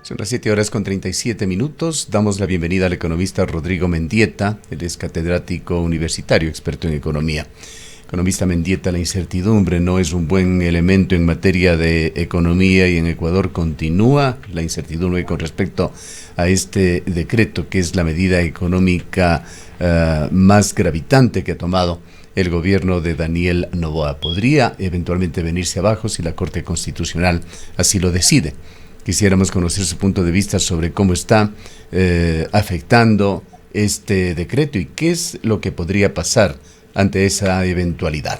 Son las 7:37. Damos la bienvenida al economista Rodrigo Mendieta. Él es catedrático universitario, experto en economía. Economista Mendieta, la incertidumbre no es un buen elemento en materia de economía y en Ecuador continúa la incertidumbre con respecto a este decreto, que es la medida económica más gravitante que ha tomado el gobierno de Daniel Noboa. Podría eventualmente venirse abajo si la Corte Constitucional así lo decide. Quisiéramos conocer su punto de vista sobre cómo está afectando este decreto y qué es lo que podría pasar ante esa eventualidad.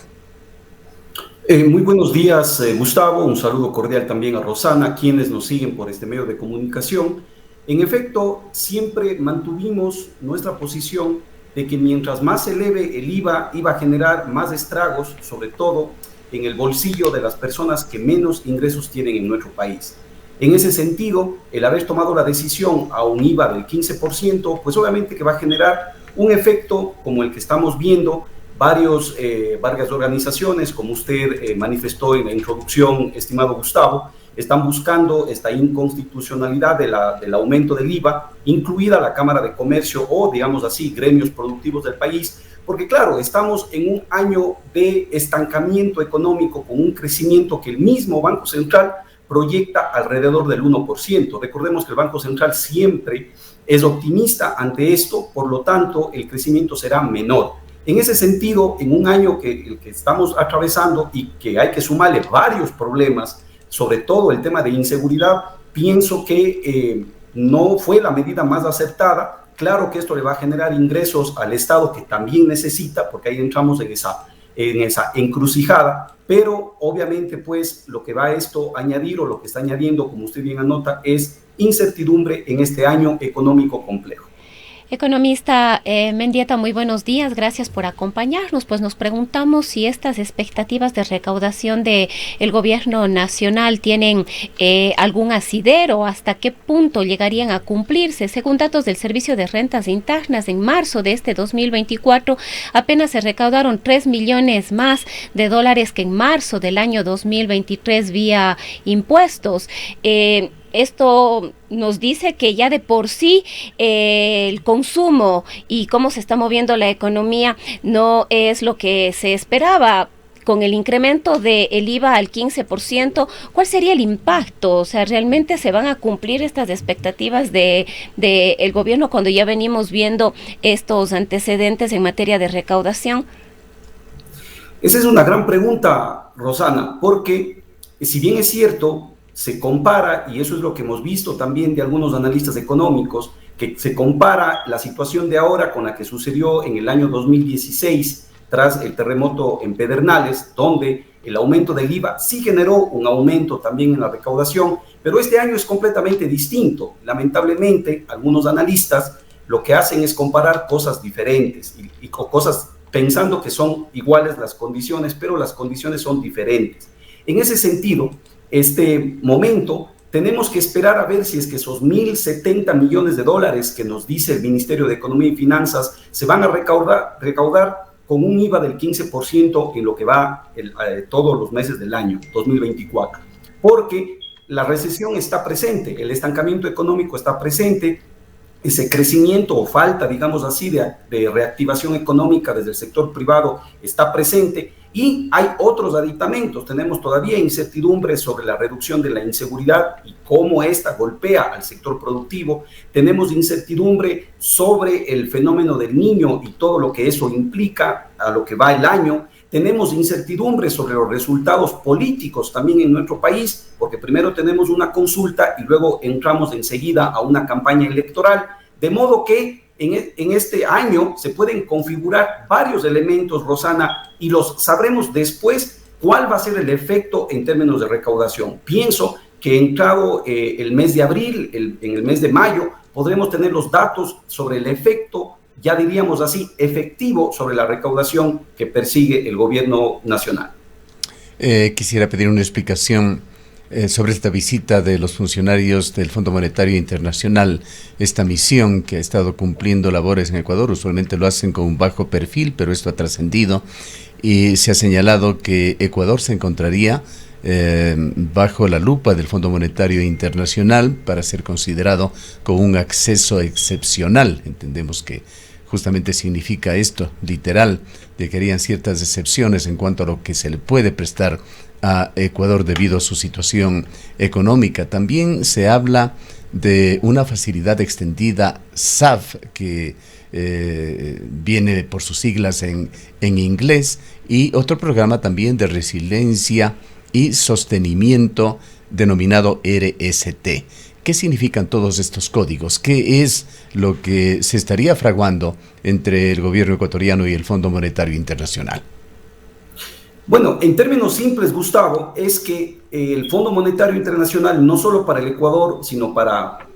Muy buenos días, Gustavo. Un saludo cordial también a Rosana, quienes nos siguen por este medio de comunicación. En efecto, siempre mantuvimos nuestra posición de que mientras más se eleve el IVA, iba a generar más estragos, sobre todo en el bolsillo de las personas que menos ingresos tienen en nuestro país. En ese sentido, el haber tomado la decisión a un IVA del 15%, pues obviamente que va a generar un efecto como el que estamos viendo. Varias organizaciones, como usted manifestó en la introducción, estimado Gustavo, están buscando esta inconstitucionalidad del aumento del IVA, incluida la Cámara de Comercio o, digamos así, gremios productivos del país, porque claro, estamos en un año de estancamiento económico con un crecimiento que el mismo Banco Central proyecta alrededor del 1%. Recordemos que el Banco Central siempre es optimista ante esto, por lo tanto, el crecimiento será menor. En ese sentido, en un año el que estamos atravesando y que hay que sumarle varios problemas, sobre todo el tema de inseguridad, pienso que no fue la medida más acertada. Claro que esto le va a generar ingresos al Estado que también necesita, porque ahí entramos en esa encrucijada, pero obviamente pues lo que va esto a añadir o lo que está añadiendo, como usted bien anota, es incertidumbre en este año económico complejo. Economista Mendieta, muy buenos días, gracias por acompañarnos. Pues nos preguntamos si estas expectativas de recaudación del gobierno nacional tienen algún asidero, hasta qué punto llegarían a cumplirse. Según datos del Servicio de Rentas Internas, en marzo de este 2024 apenas se recaudaron 3 millones más de dólares que en marzo del año 2023 vía impuestos. Esto nos dice que ya de por sí el consumo y cómo se está moviendo la economía no es lo que se esperaba. Con el incremento del IVA al 15%, ¿cuál sería el impacto? O sea, ¿realmente se van a cumplir estas expectativas del gobierno cuando ya venimos viendo estos antecedentes en materia de recaudación? Esa es una gran pregunta, Rosana, porque si bien es cierto, se compara, y eso es lo que hemos visto también de algunos analistas económicos, que se compara la situación de ahora con la que sucedió en el año 2016, tras el terremoto en Pedernales, donde el aumento del IVA sí generó un aumento también en la recaudación, pero este año es completamente distinto. Lamentablemente, algunos analistas lo que hacen es comparar cosas diferentes y cosas pensando que son iguales las condiciones, pero las condiciones son diferentes. En ese sentido, este momento tenemos que esperar a ver si es que esos 1.070 millones de dólares que nos dice el Ministerio de Economía y Finanzas se van a recaudar con un IVA del 15% en lo que va todos los meses del año 2024, porque la recesión está presente, el estancamiento económico está presente, ese crecimiento o falta, digamos así, de reactivación económica desde el sector privado está presente. Y hay otros aditamentos. Tenemos todavía incertidumbre sobre la reducción de la inseguridad y cómo esta golpea al sector productivo. Tenemos incertidumbre sobre el fenómeno del Niño y todo lo que eso implica a lo que va el año. Tenemos incertidumbre sobre los resultados políticos también en nuestro país, porque primero tenemos una consulta y luego entramos enseguida a una campaña electoral. De modo que en este año se pueden configurar varios elementos, Rosana, y los sabremos después cuál va a ser el efecto en términos de recaudación. Pienso que entrado el mes de abril, en el mes de mayo, podremos tener los datos sobre el efecto, ya diríamos así, efectivo sobre la recaudación que persigue el gobierno nacional. Quisiera pedir una explicación sobre esta visita de los funcionarios del Fondo Monetario Internacional, esta misión que ha estado cumpliendo labores en Ecuador. Usualmente lo hacen con un bajo perfil, pero esto ha trascendido y se ha señalado que Ecuador se encontraría bajo la lupa del Fondo Monetario Internacional para ser considerado con un acceso excepcional. Entendemos que justamente significa esto, literal, de que harían ciertas excepciones en cuanto a lo que se le puede prestar a Ecuador debido a su situación económica. También se habla de una facilidad extendida SAF, que viene por sus siglas en inglés, y otro programa también de resiliencia y sostenimiento denominado RST. ¿Qué significan todos estos códigos? ¿Qué es lo que se estaría fraguando entre el gobierno ecuatoriano y el Fondo Monetario Internacional? Bueno, en términos simples, Gustavo, es que el Fondo Monetario Internacional, no solo para el Ecuador, sino para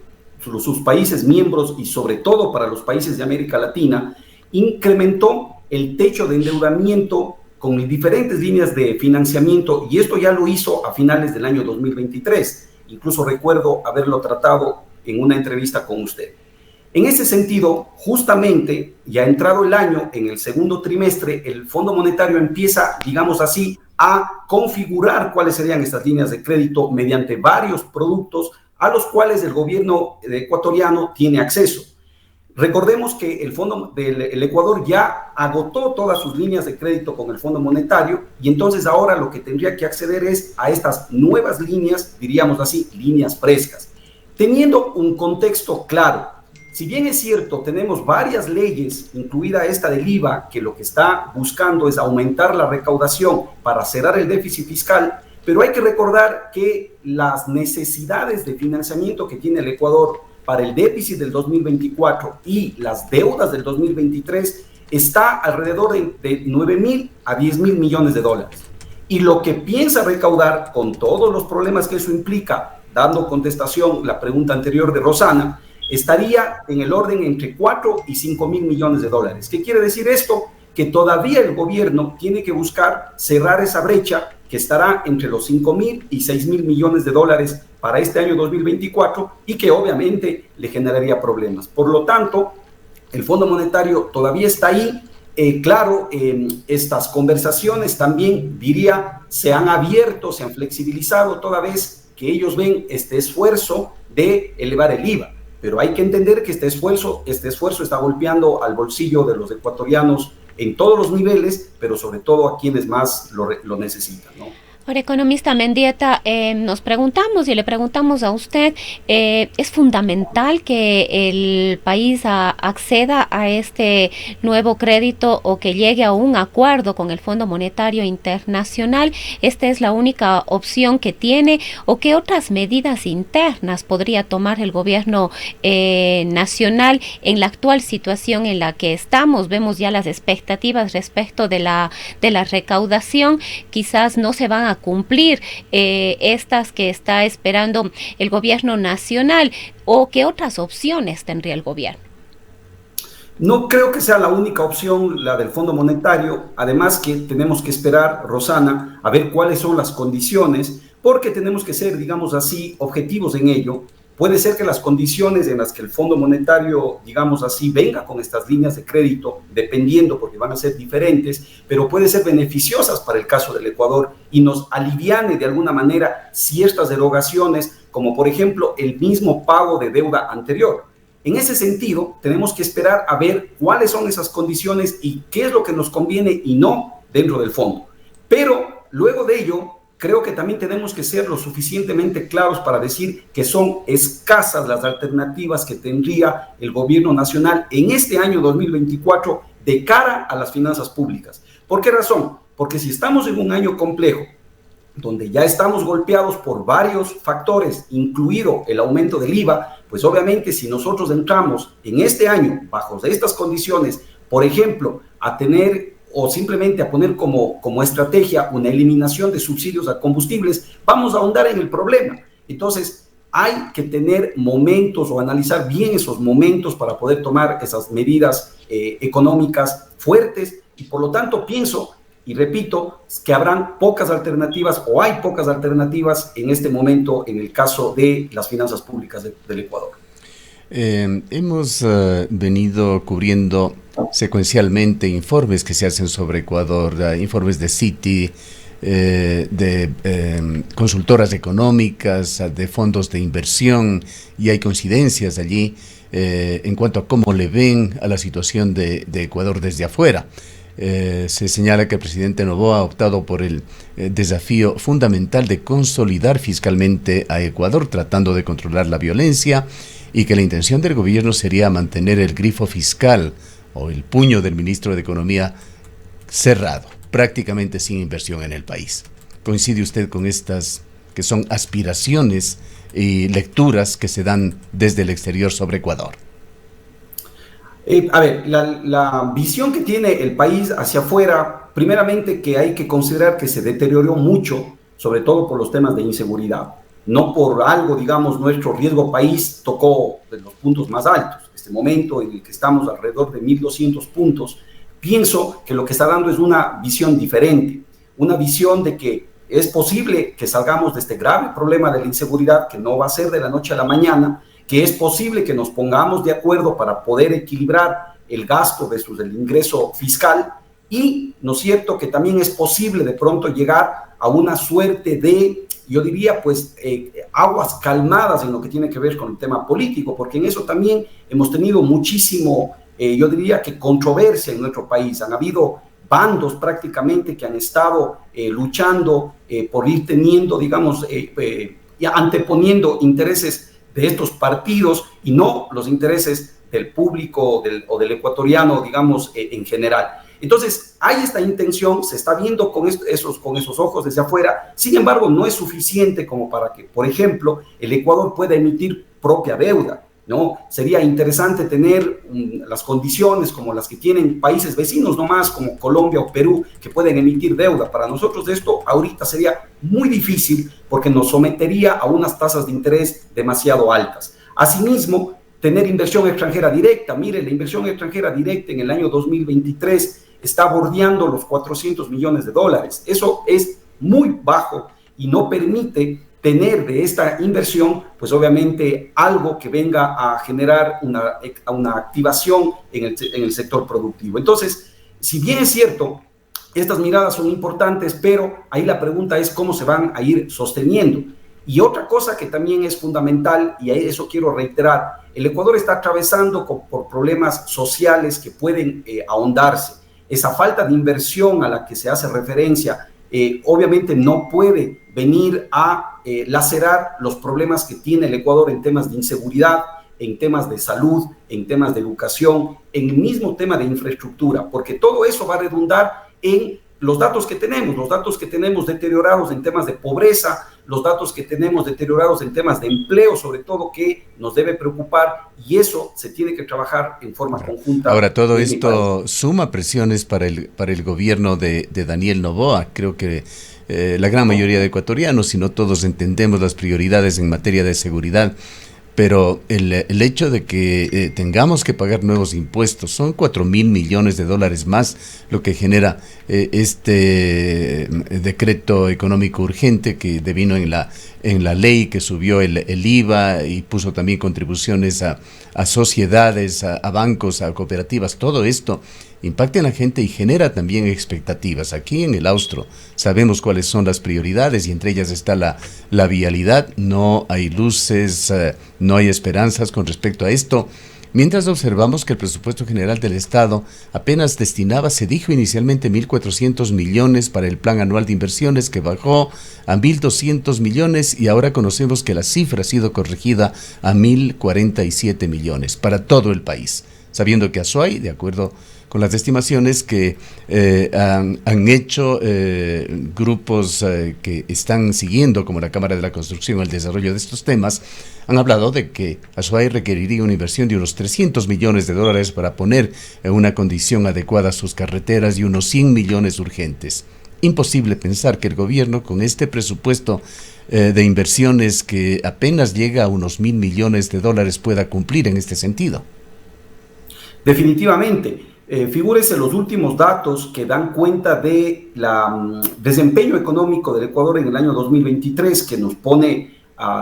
sus países miembros y sobre todo para los países de América Latina, incrementó el techo de endeudamiento con diferentes líneas de financiamiento, y esto ya lo hizo a finales del año 2023. Incluso recuerdo haberlo tratado en una entrevista con usted. En ese sentido, justamente, ya entrado el año, en el segundo trimestre, el Fondo Monetario empieza, digamos así, a configurar cuáles serían estas líneas de crédito mediante varios productos a los cuales el gobierno ecuatoriano tiene acceso. Recordemos que el Fondo del Ecuador ya agotó todas sus líneas de crédito con el Fondo Monetario, y entonces ahora lo que tendría que acceder es a estas nuevas líneas, diríamos así, líneas frescas, teniendo un contexto claro. Si bien es cierto, tenemos varias leyes, incluida esta del IVA, que lo que está buscando es aumentar la recaudación para cerrar el déficit fiscal, pero hay que recordar que las necesidades de financiamiento que tiene el Ecuador para el déficit del 2024 y las deudas del 2023 está alrededor de 9.000 a 10.000 millones de dólares. Y lo que piensa recaudar, con todos los problemas que eso implica, dando contestación a la pregunta anterior de Rosana, estaría en el orden entre 4 y 5.000 millones de dólares. ¿Qué quiere decir esto? Que todavía el gobierno tiene que buscar cerrar esa brecha que estará entre los 5.000 y 6.000 millones de dólares para este año 2024, y que obviamente le generaría problemas. Por lo tanto, el Fondo Monetario todavía está ahí. Claro, estas conversaciones también, diría, se han abierto, se han flexibilizado toda vez que ellos ven este esfuerzo de elevar el IVA. Pero hay que entender que este esfuerzo está golpeando al bolsillo de los ecuatorianos en todos los niveles, pero sobre todo a quienes más lo necesitan, ¿no? Ahora, economista Mendieta, nos preguntamos y le preguntamos a usted, ¿es fundamental que el país acceda a este nuevo crédito o que llegue a un acuerdo con el Fondo Monetario Internacional? ¿Esta es la única opción que tiene, o qué otras medidas internas podría tomar el gobierno nacional en la actual situación en la que estamos? Vemos ya las expectativas respecto de la recaudación, quizás no se van a cumplir estas que está esperando el gobierno nacional, o qué otras opciones tendría el gobierno. No creo que sea la única opción la del Fondo Monetario, además que tenemos que esperar, Rosana, a ver cuáles son las condiciones, porque tenemos que ser, digamos así, objetivos en ello. Puede ser que las condiciones en las que el Fondo Monetario, digamos así, venga con estas líneas de crédito, dependiendo, porque van a ser diferentes, pero puede ser beneficiosas para el caso del Ecuador y nos aliviane de alguna manera ciertas derogaciones, como por ejemplo el mismo pago de deuda anterior. En ese sentido, tenemos que esperar a ver cuáles son esas condiciones y qué es lo que nos conviene y no dentro del fondo. Pero luego de ello, creo que también tenemos que ser lo suficientemente claros para decir que son escasas las alternativas que tendría el gobierno nacional en este año 2024 de cara a las finanzas públicas. ¿Por qué razón? Porque si estamos en un año complejo, donde ya estamos golpeados por varios factores, incluido el aumento del IVA, pues obviamente si nosotros entramos en este año bajo estas condiciones, por ejemplo, a tener o simplemente a poner como estrategia una eliminación de subsidios a combustibles, vamos a ahondar en el problema. Entonces, hay que tener momentos o analizar bien esos momentos para poder tomar esas medidas económicas fuertes, y por lo tanto pienso y repito que habrán pocas alternativas, o hay pocas alternativas en este momento en el caso de las finanzas públicas del Ecuador. Hemos venido cubriendo secuencialmente informes que se hacen sobre Ecuador, informes de Citi, consultoras económicas, de fondos de inversión, y hay coincidencias allí en cuanto a cómo le ven a la situación de Ecuador desde afuera. Se señala que el presidente Noboa ha optado por el desafío fundamental de consolidar fiscalmente a Ecuador, tratando de controlar la violencia, y que la intención del gobierno sería mantener el grifo fiscal o el puño del ministro de Economía cerrado, prácticamente sin inversión en el país. ¿Coincide usted con estas que son aspiraciones y lecturas que se dan desde el exterior sobre Ecuador? A ver, la visión que tiene el país hacia afuera, primeramente que hay que considerar que se deterioró mucho, sobre todo por los temas de inseguridad. No por algo, digamos, nuestro riesgo país tocó de los puntos más altos. Este momento en el que estamos alrededor de 1.200 puntos, pienso que lo que está dando es una visión diferente, una visión de que es posible que salgamos de este grave problema de la inseguridad, que no va a ser de la noche a la mañana, que es posible que nos pongamos de acuerdo para poder equilibrar el gasto versus el ingreso fiscal, y, ¿no es cierto?, que también es posible de pronto llegar a una suerte de, yo diría, pues, aguas calmadas en lo que tiene que ver con el tema político, porque en eso también hemos tenido muchísimo, yo diría que controversia en nuestro país. Han habido bandos prácticamente que han estado luchando por ir teniendo, digamos, anteponiendo intereses de estos partidos y no los intereses del público o del ecuatoriano, digamos, en general. Entonces, hay esta intención, se está viendo con esos ojos desde afuera. Sin embargo, no es suficiente como para que, por ejemplo, el Ecuador pueda emitir propia deuda, ¿no? Sería interesante tener las condiciones como las que tienen países vecinos nomás, como Colombia o Perú, que pueden emitir deuda. Para nosotros esto ahorita sería muy difícil porque nos sometería a unas tasas de interés demasiado altas. Asimismo, tener inversión extranjera directa. Mire, la inversión extranjera directa en el año 2023 está bordeando los 400 millones de dólares. Eso es muy bajo y no permite tener de esta inversión, pues obviamente algo que venga a generar una activación en el sector productivo. Entonces, si bien es cierto, estas miradas son importantes, pero ahí la pregunta es cómo se van a ir sosteniendo. Y otra cosa que también es fundamental, y a eso quiero reiterar, el Ecuador está atravesando por problemas sociales que pueden ahondarse. Esa falta de inversión a la que se hace referencia, obviamente no puede venir a lacerar los problemas que tiene el Ecuador en temas de inseguridad, en temas de salud, en temas de educación, en el mismo tema de infraestructura, porque todo eso va a redundar en los datos que tenemos deteriorados en temas de pobreza, los datos que tenemos deteriorados en temas de empleo, sobre todo, que nos debe preocupar, y eso se tiene que trabajar en forma conjunta. Ahora, todo esto suma presiones para el gobierno de Daniel Noboa. Creo que la gran mayoría de ecuatorianos, si no todos, entendemos las prioridades en materia de seguridad. Pero el hecho de que tengamos que pagar nuevos impuestos, son 4.000 millones de dólares más lo que genera este decreto económico urgente que devino en la ley, que subió el IVA y puso también contribuciones a sociedades, a bancos, a cooperativas. Todo esto impacta en la gente y genera también expectativas. Aquí en el Austro sabemos cuáles son las prioridades, y entre ellas está la vialidad. No hay luces, no hay esperanzas con respecto a esto. Mientras observamos que el presupuesto general del Estado apenas destinaba, se dijo inicialmente, 1.400 millones para el plan anual de inversiones, que bajó a 1.200 millones, y ahora conocemos que la cifra ha sido corregida a 1.047 millones para todo el país, sabiendo que Azuay, de acuerdo con las estimaciones que han hecho grupos que están siguiendo, como la Cámara de la Construcción, el desarrollo de estos temas, han hablado de que Azuay requeriría una inversión de unos 300 millones de dólares para poner en una condición adecuada sus carreteras, y unos 100 millones urgentes. Imposible pensar que el gobierno, con este presupuesto de inversiones que apenas llega a unos 1.000 millones de dólares, pueda cumplir en este sentido. Definitivamente. Figúrese los últimos datos que dan cuenta de desempeño económico del Ecuador en el año 2023, que nos pone,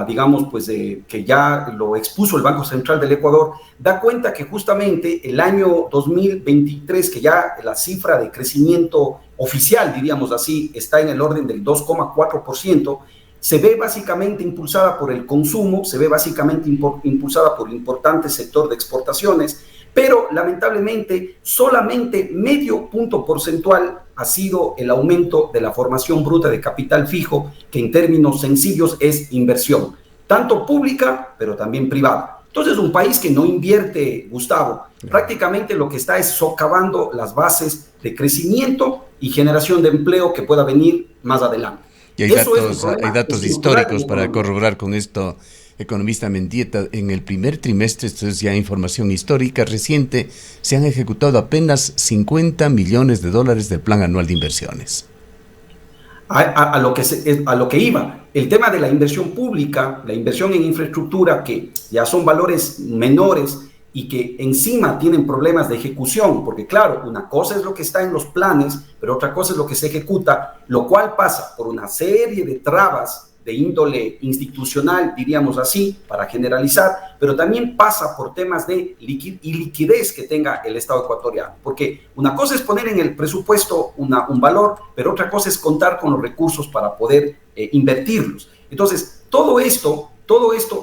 digamos, pues que ya lo expuso el Banco Central del Ecuador, da cuenta que justamente el año 2023, que ya la cifra de crecimiento oficial, diríamos así, está en el orden del 2,4%, se ve básicamente impulsada por el consumo, se ve básicamente impulsada por el importante sector de exportaciones, pero lamentablemente solamente medio punto porcentual ha sido el aumento de la formación bruta de capital fijo, que en términos sencillos es inversión, tanto pública, pero también privada. Entonces, un país que no invierte, Gustavo, prácticamente lo que está es socavando las bases de crecimiento y generación de empleo que pueda venir más adelante. Y hay datos históricos para corroborar con esto, economista Mendieta. En el primer trimestre, esto es ya información histórica reciente, se han ejecutado apenas $50 millones del Plan Anual de Inversiones. A lo que iba, el tema de la inversión pública, la inversión en infraestructura, que ya son valores menores y que encima tienen problemas de ejecución, porque claro, una cosa es lo que está en los planes, pero otra cosa es lo que se ejecuta, lo cual pasa por una serie de trabas de índole institucional, diríamos así, para generalizar, pero también pasa por temas de liquidez que tenga el Estado ecuatoriano, porque una cosa es poner en el presupuesto un valor, pero otra cosa es contar con los recursos para poder invertirlos. Entonces, todo esto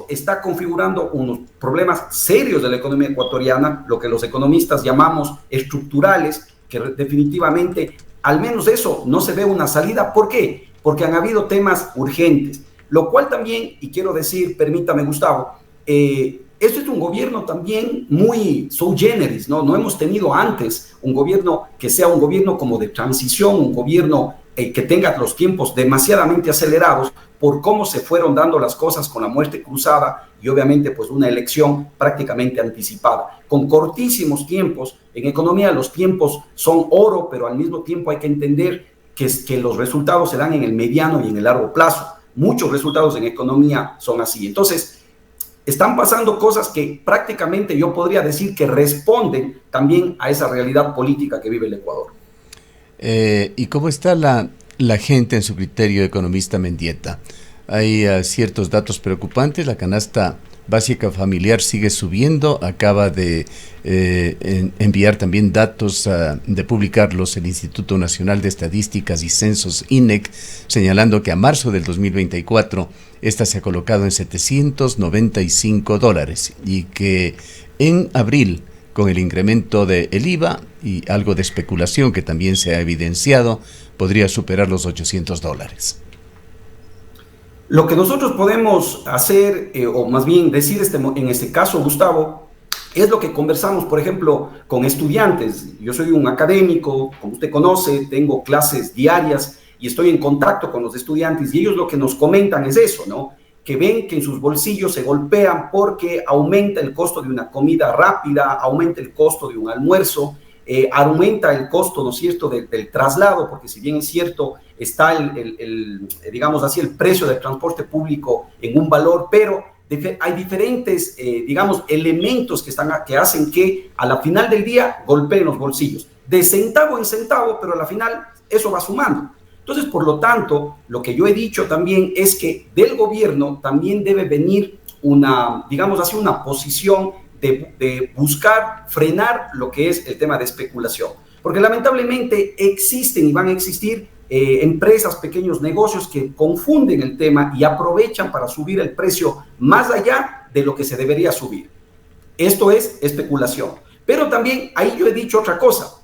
está configurando unos problemas serios de la economía ecuatoriana, lo que los economistas llamamos estructurales, que definitivamente, al menos eso, no se ve una salida. ¿Por qué? Porque han habido temas urgentes, lo cual también, y quiero decir, permítame, Gustavo, esto es un gobierno también muy sui generis, ¿no? No hemos tenido antes un gobierno que sea un gobierno como de transición, un gobierno que tenga los tiempos demasiadamente acelerados por cómo se fueron dando las cosas con la muerte cruzada y obviamente pues una elección prácticamente anticipada. Con cortísimos tiempos, en economía los tiempos son oro, pero al mismo tiempo hay que entender que los resultados se dan en el mediano y en el largo plazo. Muchos resultados en economía son así. Entonces, están pasando cosas que prácticamente yo podría decir que responden también a esa realidad política que vive el Ecuador. ¿Y cómo está la gente en su criterio, economista Mendieta? Hay ciertos datos preocupantes. La canasta básica familiar sigue subiendo. Acaba de enviar también datos, de publicarlos el Instituto Nacional de Estadísticas y Censos, INEC, señalando que a marzo del 2024 esta se ha colocado en $795 y que en abril, con el incremento del IVA y algo de especulación que también se ha evidenciado, podría superar los $800. Lo que nosotros podemos hacer, o más bien decir en este caso, Gustavo, es lo que conversamos, por ejemplo, con estudiantes. Yo soy un académico, como usted conoce, tengo clases diarias y estoy en contacto con los estudiantes y ellos lo que nos comentan es eso, ¿no? Que ven que en sus bolsillos se golpean porque aumenta el costo de una comida rápida, aumenta el costo de un almuerzo, aumenta el costo, ¿no es cierto?, del traslado, porque si bien es cierto, está digamos así, el precio del transporte público en un valor, pero hay diferentes, digamos, elementos que hacen que a la final del día golpeen los bolsillos, de centavo en centavo, pero a la final eso va sumando. Entonces, por lo tanto, lo que yo he dicho también es que del gobierno también debe venir una, digamos así, una posición de buscar frenar lo que es el tema de especulación. Porque lamentablemente existen y van a existir empresas, pequeños negocios que confunden el tema y aprovechan para subir el precio más allá de lo que se debería subir. Esto es especulación. Pero también ahí yo he dicho otra cosa,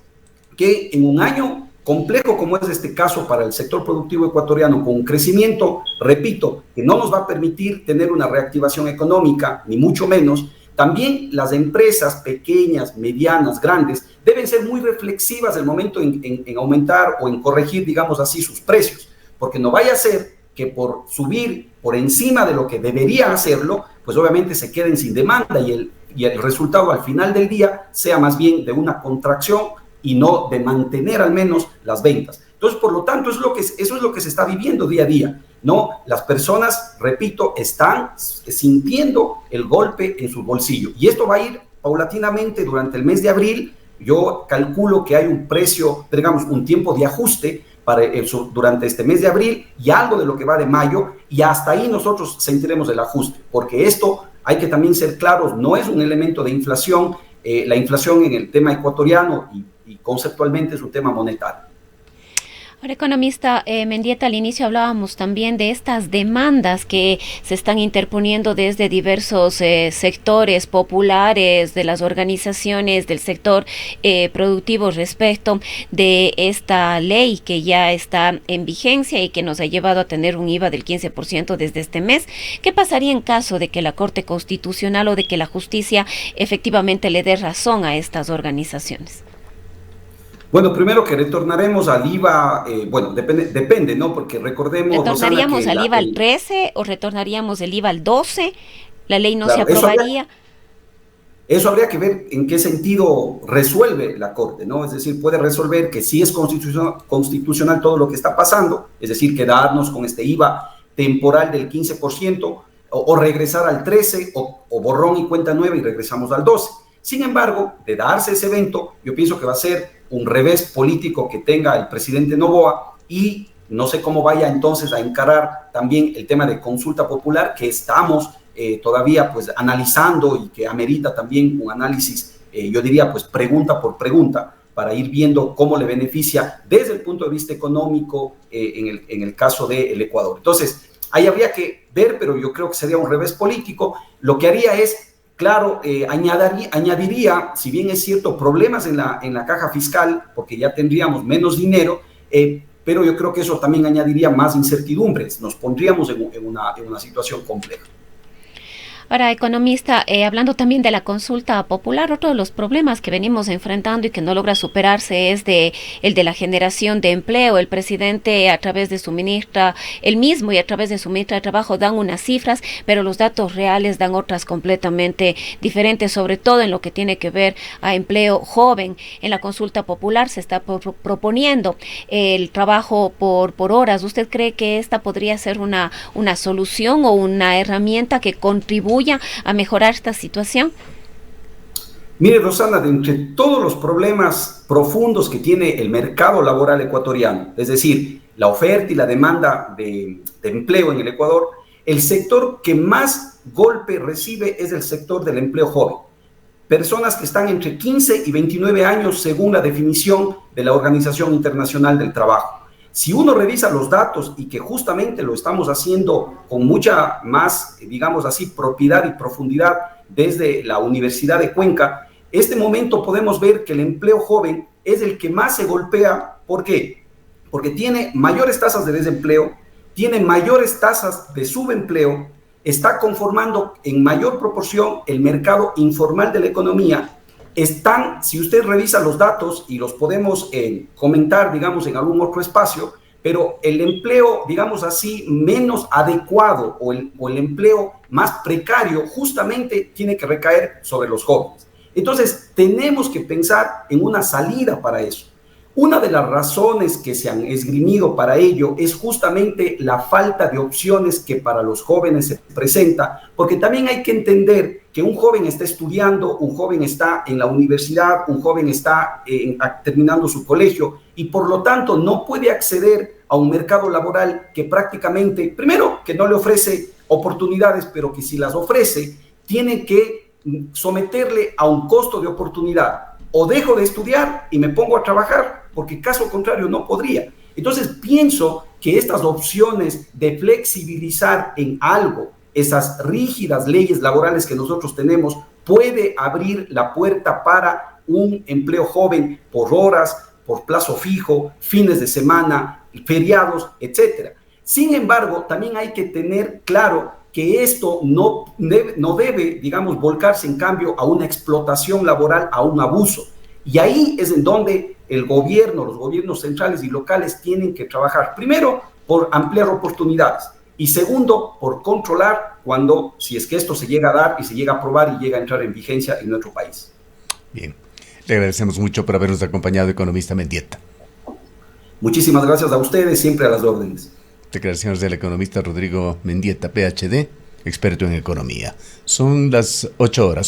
que en un año complejo como es este caso para el sector productivo ecuatoriano, con un crecimiento, repito, que no nos va a permitir tener una reactivación económica, ni mucho menos, también las empresas pequeñas, medianas, grandes, deben ser muy reflexivas el momento en aumentar o en corregir, digamos así, sus precios, porque no vaya a ser que por subir por encima de lo que deberían hacerlo, pues obviamente se queden sin demanda y el resultado al final del día sea más bien de una contracción y no de mantener al menos las ventas. Entonces, por lo tanto, eso es lo que se está viviendo día a día, ¿no? Las personas, repito, están sintiendo el golpe en su bolsillo. Y esto va a ir paulatinamente durante el mes de abril. Yo calculo que hay un precio, digamos, un tiempo de ajuste durante este mes de abril y algo de lo que va de mayo, y hasta ahí nosotros sentiremos el ajuste, porque esto, hay que también ser claros, no es un elemento de inflación. La inflación en el tema ecuatoriano y conceptualmente es un tema monetario. Ahora, economista Mendieta, al inicio hablábamos también de estas demandas que se están interponiendo desde diversos sectores populares, de las organizaciones del sector productivo respecto de esta ley que ya está en vigencia y que nos ha llevado a tener un IVA del 15% desde este mes. ¿Qué pasaría en caso de que la Corte Constitucional o de que la justicia efectivamente le dé razón a estas organizaciones? Bueno, primero que retornaremos al IVA, bueno, depende, ¿no? Porque recordemos, Rosana, ¿Retornaríamos que al IVA al 13 o retornaríamos el IVA al 12? ¿La ley no se claro, aprobaría? eso habría que ver en qué sentido resuelve la Corte, ¿no? Es decir, puede resolver que sí es constitucional todo lo que está pasando, es decir, quedarnos con este IVA temporal del 15%, o regresar al 13, o borrón y cuenta nueva y regresamos al 12. Sin embargo, de darse ese evento, yo pienso que va a ser un revés político que tenga el presidente Noboa, y no sé cómo vaya entonces a encarar también el tema de consulta popular que estamos todavía pues analizando y que amerita también un análisis, yo diría pues pregunta por pregunta, para ir viendo cómo le beneficia desde el punto de vista económico en el caso del Ecuador. Entonces, ahí habría que ver, pero yo creo que sería un revés político. Lo que haría es, claro, añadiría, si bien es cierto, problemas en la caja fiscal, porque ya tendríamos menos dinero, pero yo creo que eso también añadiría más incertidumbres, nos pondríamos en una situación compleja. Ahora, economista, hablando también de la consulta popular, otro de los problemas que venimos enfrentando y que no logra superarse es el de la generación de empleo. El presidente, a través de su ministra, él mismo y a través de su ministra de Trabajo, dan unas cifras, pero los datos reales dan otras completamente diferentes, sobre todo en lo que tiene que ver a empleo joven. En la consulta popular se está proponiendo el trabajo por horas. ¿Usted cree que esta podría ser una solución o una herramienta que contribuya a mejorar esta situación? Mire, Rosana, de entre todos los problemas profundos que tiene el mercado laboral ecuatoriano, es decir, la oferta y la demanda de empleo en el Ecuador, el sector que más golpe recibe es el sector del empleo joven. Personas que están entre 15 y 29 años según la definición de la Organización Internacional del Trabajo. Si uno revisa los datos, y que justamente lo estamos haciendo con mucha más, digamos así, propiedad y profundidad desde la Universidad de Cuenca, este momento podemos ver que el empleo joven es el que más se golpea. ¿Por qué? Porque tiene mayores tasas de desempleo, tiene mayores tasas de subempleo, está conformando en mayor proporción el mercado informal de la economía. Están, si usted revisa los datos, y los podemos comentar, digamos, en algún otro espacio, pero el empleo, digamos así, menos adecuado o el empleo más precario justamente tiene que recaer sobre los jóvenes. Entonces, tenemos que pensar en una salida para eso. Una de las razones que se han esgrimido para ello es justamente la falta de opciones que para los jóvenes se presenta, porque también hay que entender que un joven está estudiando, un joven está en la universidad, un joven está terminando su colegio, y por lo tanto no puede acceder a un mercado laboral que prácticamente, primero, que no le ofrece oportunidades, pero que si las ofrece, tiene que someterle a un costo de oportunidad. O dejo de estudiar y me pongo a trabajar, porque caso contrario no podría. Entonces pienso que estas opciones de flexibilizar en algo esas rígidas leyes laborales que nosotros tenemos puede abrir la puerta para un empleo joven por horas, por plazo fijo, fines de semana, feriados, etc. Sin embargo, también hay que tener claro que esto no debe, digamos, volcarse en cambio a una explotación laboral, a un abuso. Y ahí es en donde el gobierno, los gobiernos centrales y locales tienen que trabajar. Primero, por ampliar oportunidades. Y segundo, por controlar cuando, si es que esto se llega a dar y se llega a aprobar y llega a entrar en vigencia en nuestro país. Bien, le agradecemos mucho por habernos acompañado, economista Mendieta. Muchísimas gracias a ustedes, siempre a las órdenes. Declaraciones del economista Rodrigo Mendieta, PhD, experto en economía. Son las 8 horas.